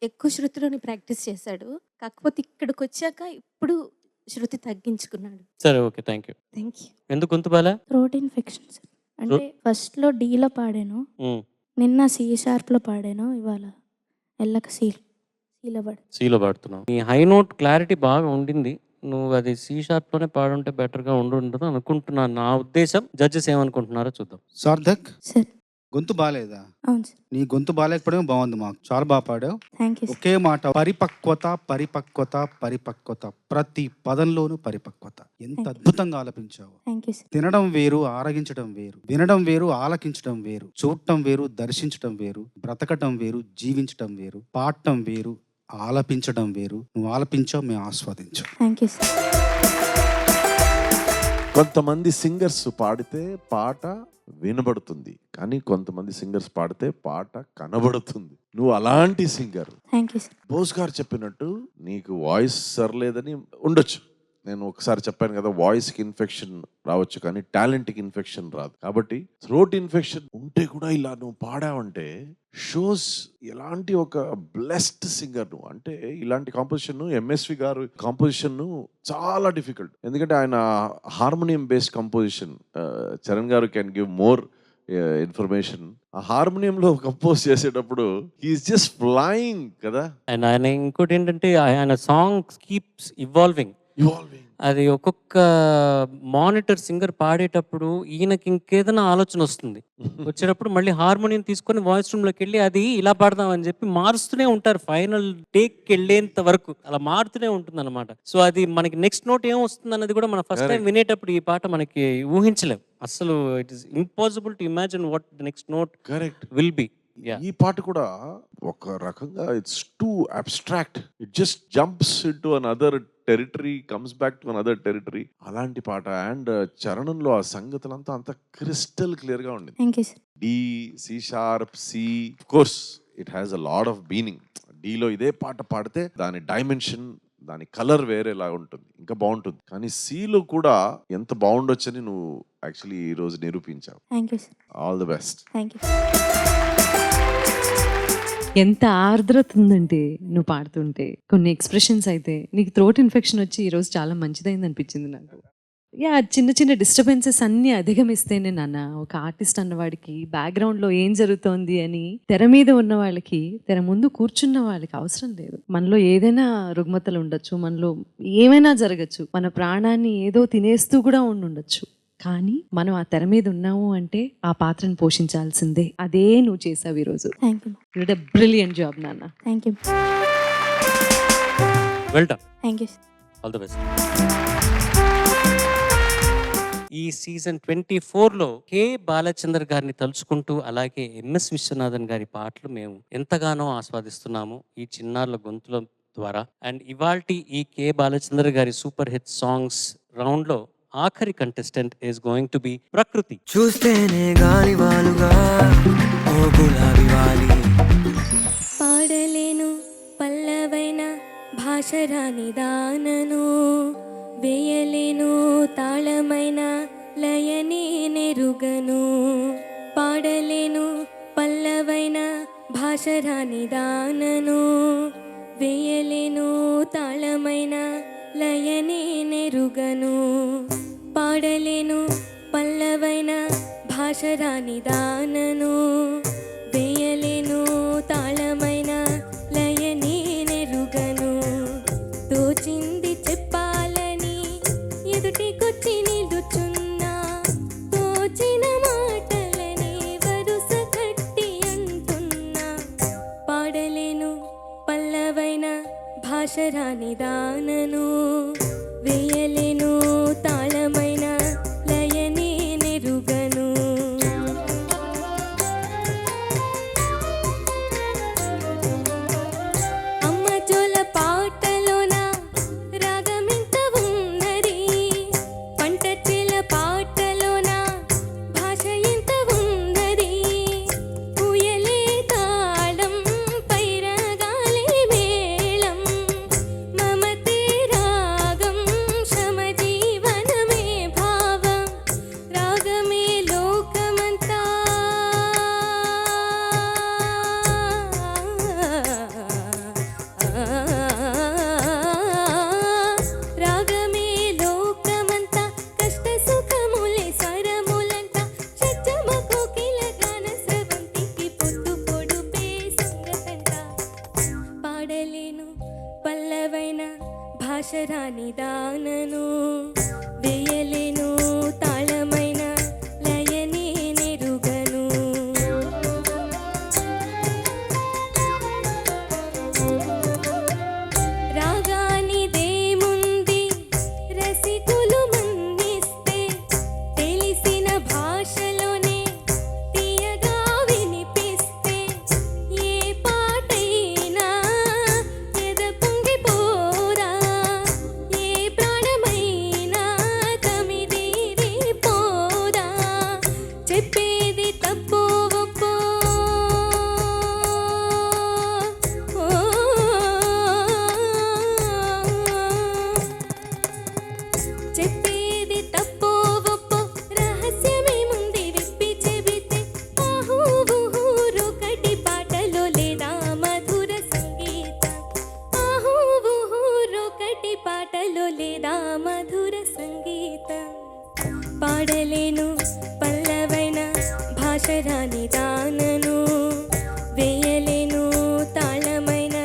ఎక్కువ శృతిలోని ప్రాక్టీస్ చేశాడు. కాకపోతే ఇక్కడికి వచ్చాక ఇప్పుడు శృతి తగ్గించుకున్నాడు. సరే, okay, thank you. Thank you. ఎందుకు గొంతు బాలా? Throat infection sir. అంటే ఫస్ట్లో డీలో పాడాను, ఉమ్, నిన్న C#లో పాడాను, ఇవాళ ఎల్లక Cలో పాడాను. సిలో పాడుతున్నావు. నీ హై నోట్ క్లారిటీ బాగా ఉండింది. నువ్వు అది C# పాడుంటే బెటర్గా ఉండదు అనుకుంటున్నాను. నా ఉద్దేశం. జడ్జెస్ ఏమనుకుంటున్నారో చూద్దాం. సార్థక్, సార్ గొంతు బాగాలేదా? అవును సార్. నీ గొంతు బాగాలేకపోవడం బాగుంది, మాకు చాలా బాగా పాడావు. Thank you sir. ఒకే మాట, పరిపక్వత పరిపక్వత పరిపక్వత, ప్రతి పదంలోనూ పరిపక్వత. ఎంత అద్భుతంగా ఆలపించావు. Thank you sir. తినడం వేరు, ఆరగించడం వేరు, వినడం వేరు, ఆలకించడం వేరు, చూడటం వేరు, దర్శించడం వేరు, బ్రతకటం వేరు, జీవించటం వేరు, పాడటం వేరు, ఆలపించడం వేరు. నువ్వు ఆలపించావు, మేము ఆస్వాదించాం. Thank you sir. కొంతమంది సింగర్స్ పాడితే పాట వినబడుతుంది, కానీ కొంతమంది సింగర్స్ పాడితే పాట కనబడుతుంది. నువ్వు అలాంటి singer. Thank you sir. Bose గారు చెప్పినట్టు నీకు వాయిస్ సర్లేదని ఉండొచ్చు. నేను ఒకసారి చెప్పాను కదా, వాయిస్కి ఇన్ఫెక్షన్ రావచ్చు కానీ టాలెంట్కి ఇన్ఫెక్షన్ రాదు. కాబట్టి థ్రోట్ ఇన్ఫెక్షన్ ఉంటే కూడా ఇలా నువ్వు పాడావంటే షోస్ ఎలాంటి ఒక బ్లెస్డ్ సింగర్ నువ్వు. అంటే ఇలాంటి కాంపోజిషన్ MSV గారు కాంపోజిషన్ చాలా డిఫికల్ట్. ఎందుకంటే ఆయన హార్మోనియం బేస్డ్ కంపోజిషన్. చరణ్ గారు క్యాన్ గివ్ మోర్ ఇన్ఫర్మేషన్. ఆ హార్మోనియంలో కంపోజ్ చేసేటప్పుడు హీఈస్ జస్ట్ ఫ్లయింగ్ కదా. అండ్ ఆయన ఇంకోటి ఏంటంటే ఆయన సాంగ్ కీప్స్ ఇవాల్వింగ్. అది ఒక్కొక్క మానిటర్ సింగర్ పాడేటప్పుడు ఈయనకి ఇంకేదైనా ఆలోచన వస్తుంది. వచ్చేటప్పుడు మళ్ళీ హార్మోనియం తీసుకొని వాయిస్ రూమ్ లోకి వెళ్ళి అది ఇలా పాడదాం అని చెప్పి మారుస్తూనే ఉంటారు. ఫైనల్ టేక్ వెళ్ళేంత వరకు అలా మారుతూనే ఉంటుంది అనమాట. సో అది మనకి నెక్స్ట్ నోట్ ఏం వస్తుంది అన్నది కూడా మనం ఫస్ట్ టైం వినేటప్పుడు ఈ పాట మనకి ఊహించలేం అసలు. It is impossible to imagine what the next note correct will be. ఈ పాట కూడా ఒక రకంగా it's two abstract. It just jumps into another territory, comes back to another territory. అలాంటి పాట. అండ్ చరణంలో ఆ సంగతులంతా అంత క్రిస్టల్ క్లియర్ గా ఉండింది. Thank you sir. D, C#, C. Of course, it has a lot of meaning. Dలో ఇదే పాట పాడితే దాని డైమెన్షన్, దాని కలర్ వేరేలా ఉంటుంది, ఇంకా బాగుంటుంది. కానీ Cలో కూడా ఎంత బాగుండొచ్చని నువ్వు యాక్చువల్లీ ఈ రోజు నిరూపించావు. Thank you sir. All the best. Thank you. ఎంత ఆర్ద్రత ఉందంటే నువ్వు పాడుతుంటే. కొన్ని ఎక్స్ప్రెషన్స్ అయితే నీకు థ్రోట్ ఇన్ఫెక్షన్ వచ్చి ఈరోజు చాలా మంచిదైంది అనిపించింది నాకు. చిన్న చిన్న డిస్టర్బెన్సెస్ అన్ని అధిగమిస్తేనే నాన్న ఒక ఆర్టిస్ట్ అన్నవాడికి బ్యాక్గ్రౌండ్లో ఏం జరుగుతోంది అని తెర మీద ఉన్న వాళ్ళకి, తెర ముందు కూర్చున్న వాళ్ళకి అవసరం లేదు. మనలో ఏదైనా రుగ్మతలు ఉండొచ్చు, మనలో ఏమైనా జరగచ్చు, మన ప్రాణాన్ని ఏదో తినేస్తూ కూడా ఉండొచ్చు. కానీ మనం ఆ తెర మీద ఉన్నాము అంటే ఆ పాత్రను పోషించాల్సిందే. అదే నువ్వు చేసావు ఈరోజు. Thank you. You did a brilliant job నాన్న. Thank you. Well done. Thank you. All the best. ఈ సీజన్ 24లో కే బాలచందర్ గారిని తలుచుకుంటూ అలాగే MS విశ్వనాథన్ గారి పాటలు మేము ఎంతగానో ఆస్వాదిస్తున్నాము ఈ చిన్నారుల గొంతుల ద్వారా. అండ్ ఇవాల్టి ఈ కే బాలచందర్ గారి సూపర్ హిట్ సాంగ్స్ రౌండ్ లో ఆఖరి contestant is going to B ప్రకృతి. చూస్తేనే గాలి వాలుగా ఓ గులాబీ వాలి. పాడలేను పల్లవైన భాషరాని దానను, వేయలేను తాళమైన లయని నెరుగను. పాడలేను పల్లవైన భాషరాని దానను, వేయలేను తాళమైన లయని నెరుగను. పాడలేను పల్లవైన భాషరాని దానను, వేయలేను తాళమైన లయని నెరుగను. తోచింది చెప్పాలని ఎదుటికొచ్చి నిలుచున్నా, తోచిన మాటలని వరుస పల్లవైన భాష రాని దానను వేయలేను తాళమైన లయనే నెరుగను అమ్మ జోల పాటలోన రాగమెంత ఉన్నది పంట చెల పాటలోన భాష ఎంత ఉన్నది ఊయలే తాళం పైరగాలి మేళం మమతే రాగం శ్రమ జీవనమే భావం రాగమే లోకమంతా రాగమే లోకమంతా కష్ట సుఖములే స్వరములంతా షట్జమ కోకిల గాన స్రవంతికి పొద్దు పొడుపే సంగతంట పాడలేను పల్లవైన భాష రాని దానను వేయలేను తాళమైన లయనే నెరుగను రాగానిదేముంది రసికులు మన్నిస్తే తెలిసిన భాషలోనే తీయగా వినిపిస్తే ఏ పాటైనా ఎద పొంగిపోరా ఏ ప్రాణమైనా తమిదిరిపోదా చెప్పేది తప్పో ఒప్పో చెప్పేది తప్పో ఒప్పో రహస్యమేముంది విప్పి చెబితే ఆహూహూరొకటి పాటలో లేదా మధుర సంగీతం ఆహూహూరొకటి పాటలో లేదా మధుర సంగీతం పాడలేను పల్లవైన భాష రాని దానను వేయలేను తాళమైన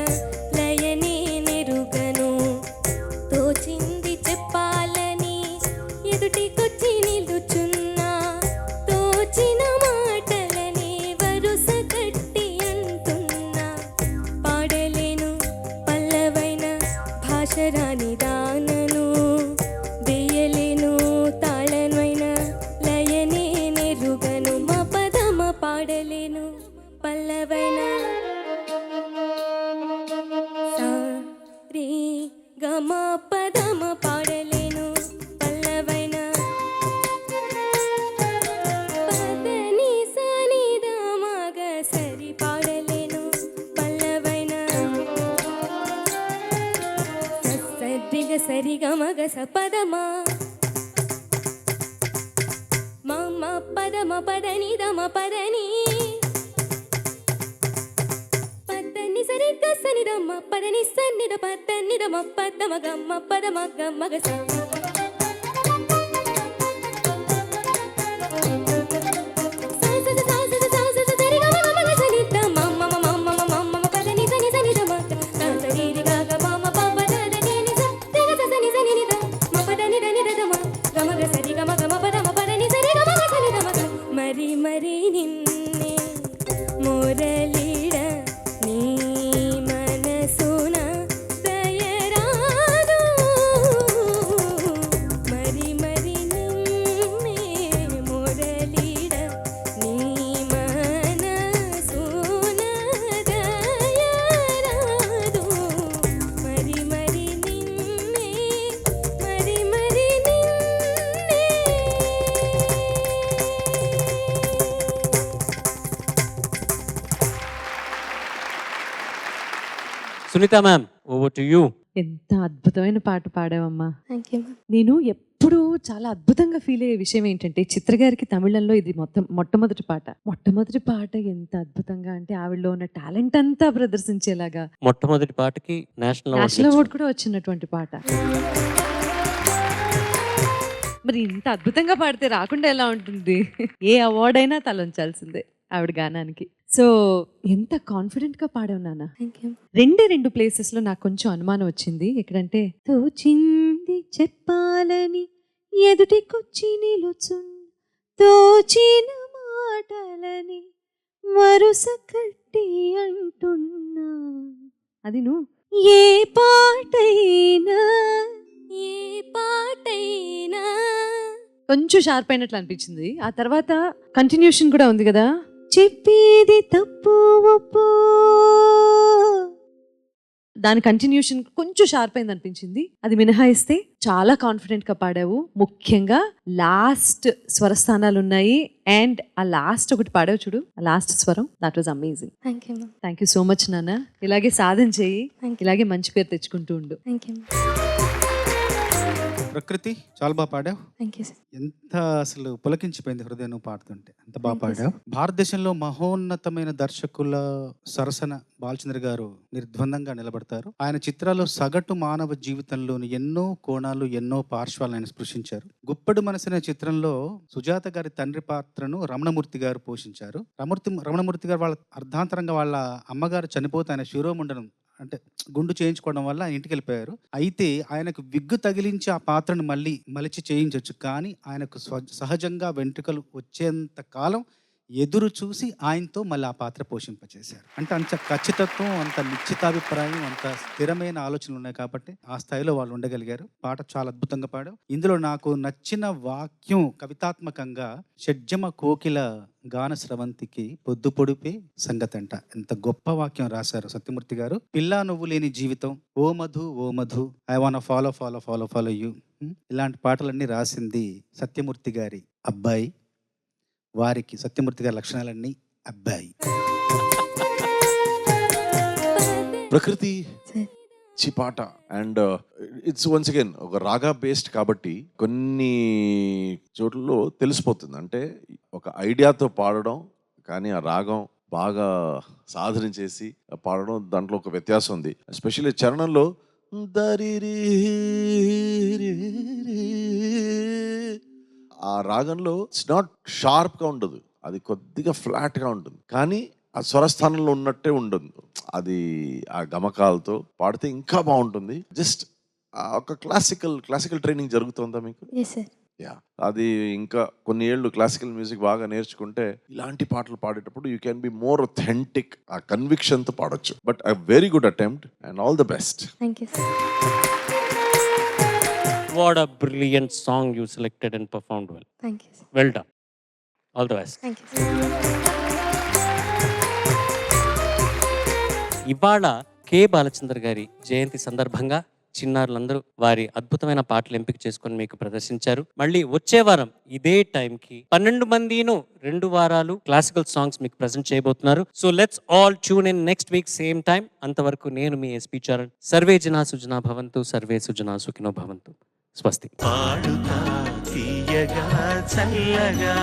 లయనే నెరుగను తోచింది చెప్పాలని ఎదుటికొచ్చి నిలుచున్నా తోచిన మాటలని వరుస కట్టి అంటున్నా పాడలేను పల్లవైన భాష రాని దానను వేయలేను తాళమైన లయనే నెరుగను మా పదమ పాడలేను పల్లవైన సా రే గమ పదమ పాడలేను పల్లవైన పదని సని దమగ సరి పాడలేను పల్లవైన సరిగ సరి గమగ స పదమా మమ పదమ పదని దమ పదని పదని సరి గసని దమ పదని సన్ని ద పదని దమ పదమ గమ పదమ గమగ స మరి మరి నిన్నే మురళిడ నీ మనసున దయరాదు మరి మరి నిన్నే మురళిడ నీ మనసున దయరాదు మరి మరి నిన్నే మరి మరి నిన్నే Sunitha ma'am, over to you. ఎంత అద్భుతమైన పాట పాడావమ్మా. థ్యాంక్ యూ నేను ఎప్పుడూ చాలా అద్భుతంగా ఫీల్ అయ్యే విషయం ఏంటంటే, చిత్ర గారికి తమిళంలో ఇది మొట్టమొదటి పాట ఎంత అద్భుతంగా అంటే ఆవిడలో ఉన్న టాలెంట్ అంతా ప్రదర్శించేలాగా మొట్టమొదటి పాటకి నేషనల్ అవార్డు కూడా వచ్చినటువంటి పాట. మరి ఇంత అద్భుతంగా పాడితే రాకుండా ఎలా ఉంటుంది? ఏ అవార్డు అయినా తలంచాల్సిందే ఆవిడ గానానికి. సో ఎంత కాన్ఫిడెంట్ గా పాడావు నాన్న. Thank you. రెండు ప్లేసెస్ లో నాకు కొంచెం అనుమానం వచ్చింది. ఎక్కడంటే తోచింది చెప్పాలని ఎదుటికొచ్చి నిలుచున్ తోచిన మాటలని వరుస కట్టి అంటున్నా అది నువ్వు ఏ పాటైనా ఏ పాటైనా కొంచెం షార్ప్ అయినట్లు అనిపించింది. ఆ తర్వాత కంటిన్యూషన్ కూడా ఉంది కదా, చెప్పేది తప్పు ఒప్పు, దాని కంటిన్యూషన్ కొంచెం షార్ప్ అయింది అనిపించింది. అది మినహాయిస్తే చాలా కాన్ఫిడెంట్ గా పాడావు. ముఖ్యంగా లాస్ట్ స్వరస్థానాలు ఉన్నాయి అండ్ ఆ లాస్ట్ ఒకటి పాడావు చూడు, ఆ లాస్ట్ స్వరం, that was amazing. Thank you ma'am. Thank you so much నాన్న. ఇలాగే సాధన చేయి, Thank you. ఇలాగే మంచి పేరు తెచ్చుకుంటూ ఉండు. Thank you ma'am. ప్రకృతి చాలా బాగా పాడావు. Thank you sir. ఎంత అసలు పులకించిపోయింది హృదయం నువ్వు పాడుతుంటే, అంత బాగా Thank you, పాడావు. భారతదేశంలో మహోన్నతమైన దర్శకుల సరసన బాలచంద్ర గారు నిర్ద్వందంగా నిలబడతారు. ఆయన చిత్రాల్లో సగటు మానవ జీవితంలోని ఎన్నో కోణాలు, ఎన్నో పార్శ్వాలను ఆయన స్పృశించారు. గుప్పడు మనసు అనే చిత్రంలో సుజాత గారి తండ్రి పాత్రను రమణమూర్తి గారు పోషించారు. రమణమూర్తి గారు వాళ్ళ అర్ధాంతరంగా వాళ్ళ అమ్మగారు చనిపోతే ఆయన శిరోముండనం అంటే గుండు చేయించుకోవడం వల్ల ఆయన ఇంటికి వెళ్ళిపోయారు. అయితే ఆయనకు విగ్గు తగిలించి ఆ పాత్రను మళ్ళీ మలిచి చేయించవచ్చు, కానీ ఆయనకు సహజంగా వెంట్రుకలు వచ్చేంత కాలం ఎదురు చూసి ఆయనతో మళ్ళీ ఆ పాత్ర పోషింపచేశారు. అంటే అంత ఖచ్చితత్వం, అంత నిశ్చితాభిప్రాయం, అంత స్థిరమైన ఆలోచనలు ఉన్నాయి కాబట్టి ఆ స్థాయిలో వాళ్ళు ఉండగలిగారు. పాట చాలా అద్భుతంగా పాడావు. ఇందులో నాకు నచ్చిన వాక్యం కవితాత్మకంగా షడ్జమ కోకిల గాన స్రవంతికి పొద్దు పొడిపే సంగతి అంట. ఎంత గొప్ప వాక్యం రాశారు సత్యమూర్తి గారు. పిల్లా నువ్వు లేని జీవితం, ఓ మధు ఓ Madhu, I wanna follow follow follow follow you, ఇలాంటి పాటలన్నీ రాసింది సత్యమూర్తి గారి అబ్బాయి. వారికి సత్యమూర్తి గారి లక్షణాలన్నీ అబ్బాయి. ప్రకృతి Sir. చి పాట అండ్ ఇట్స్ వన్స్ అగైన్ ఒక రాగా బేస్డ్ కాబట్టి కొన్ని చోట్లలో తెలిసిపోతుంది. అంటే ఒక ఐడియాతో పాడడం, కానీ ఆ రాగం బాగా సాధన చేసి పాడడం, దాంట్లో ఒక వ్యత్యాసం ఉంది. ఎస్పెషల్లీ చరణంలో దరిరి ఆ రాగంలో ఇట్స్ నాట్ షార్ప్గా ఉండదు, అది కొద్దిగా ఫ్లాట్గా ఉంటుంది, కానీ ఆ స్వరస్థానంలో ఉన్నట్టే ఉండదు. అది ఆ గమకాలతో పాడితే ఇంకా బాగుంటుంది. జస్ట్ ఒక క్లాసికల్ ట్రైనింగ్ జరుగుతుందా మీకు? Yes sir. యా, అది ఇంకా కొన్ని ఏళ్ళు క్లాసికల్ మ్యూజిక్ బాగా నేర్చుకుంటే ఇలాంటి పాటలు పాడేటప్పుడు you can be more authentic, ఆ కన్విక్షన్తో పాడొచ్చు. But a very good attempt and all the best. Thank you sir. What a brilliant song you selected and performed well. Thank you sir. Well done. All the best. Thank you sir. ఇవాళ K Balachandra గారి జయంతి సందర్భంగా చిన్నారులందరూ వారి అద్భుతమైన పాటలు ఎంపిక చేసుకొని మీకు ప్రదర్శించారు. మళ్ళీ వచ్చే వారం ఇదే టైంకి 12 మందిను 2 వారాలు క్లాసికల్ సాంగ్స్ మీకు ప్రజెంట్ చేయబోతున్నారు. So let's all tune in next week same time. అంతవరకు నేను మీ ఎస్పీ చరణ్. సర్వే జనా సుజనా భవంతు, సర్వే సుజనా సుఖినో భవంతు. స్వస్తి. పాడుతా తీయగా చల్లగా